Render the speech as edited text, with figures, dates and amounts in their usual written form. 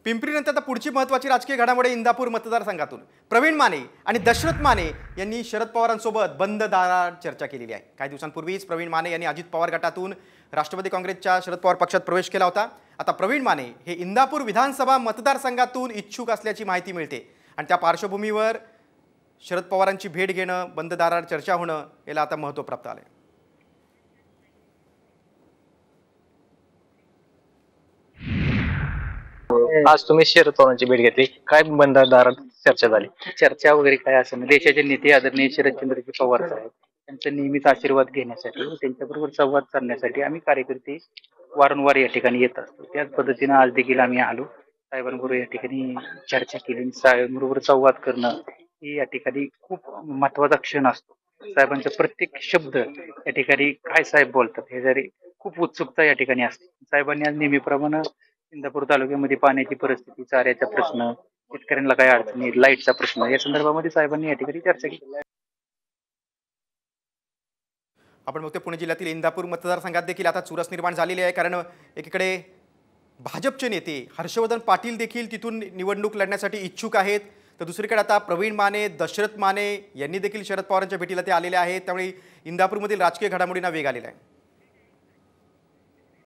पिंपरीनंतर आता पुढची महत्त्वाची राजकीय घडामोडी इंदापूर मतदारसंघातून प्रवीण माने आणि दशरथ माने यांनी शरद पवारांसोबत बंद दारात चर्चा केलेली आहे। काही दिवसांपूर्वीच प्रवीण माने यांनी अजित पवार गटातून राष्ट्रवादी काँग्रेसच्या शरद पवार पक्षात प्रवेश केला होता। आता प्रवीण माने हे इंदापूर विधानसभा मतदारसंघातून इच्छुक असल्याची माहिती मिळते आणि त्या पार्श्वभूमीवर शरद पवारांची भेट घेणं, बंद दारात चर्चा होणं याला आता महत्त्व प्राप्त आले। आज तुम्ही शरद पवारांची भेट घेतली, काय बंद दारात चर्चा झाली? चर्चा वगैरे काय असं नाही। देशाचे नेते आदरणीय शरदचंद्रजी पवार साहेब त्यांचा नेहमीच आशीर्वाद घेण्यासाठी व त्यांच्याबरोबर संवाद साधण्यासाठी आम्ही कार्यकर्ते वारंवार या ठिकाणी येत असतो। त्याच पद्धतीनं आज देखील आम्ही आलो, साहेबांबरोबर या ठिकाणी चर्चा केली। साहेबांबरोबर संवाद करणं ही या ठिकाणी खूप महत्वाचा क्षण असतो। साहेबांचा प्रत्येक शब्द या ठिकाणी काय साहेब बोलतात हे जरी खूप उत्सुकता या ठिकाणी असते। साहेबांनी आज नेहमीप्रमाणे इंदापूर तालुक्यामध्ये पाण्याची परिस्थिती, चाऱ्याचा प्रश्न, शेतकऱ्यांना काय अडचणी, लाईटचा प्रश्न या संदर्भामध्ये साहेबांनी या ठिकाणी चर्चा केली। आपण बघतोय पुणे जिल्ह्यातील इंदापूर मतदारसंघात देखील आता चुरस निर्माण झालेली आहे, कारण एकीकडे भाजपचे नेते हर्षवर्धन पाटील देखील तिथून निवडणूक लढण्यासाठी इच्छुक आहेत, तर दुसरीकडे आता प्रवीण माने, दशरथ माने यांनी देखील शरद पवारांच्या भेटीला ते आलेले आहेत। त्यामुळे इंदापूरमधील राजकीय घडामोडींना वेग आलेला आहे।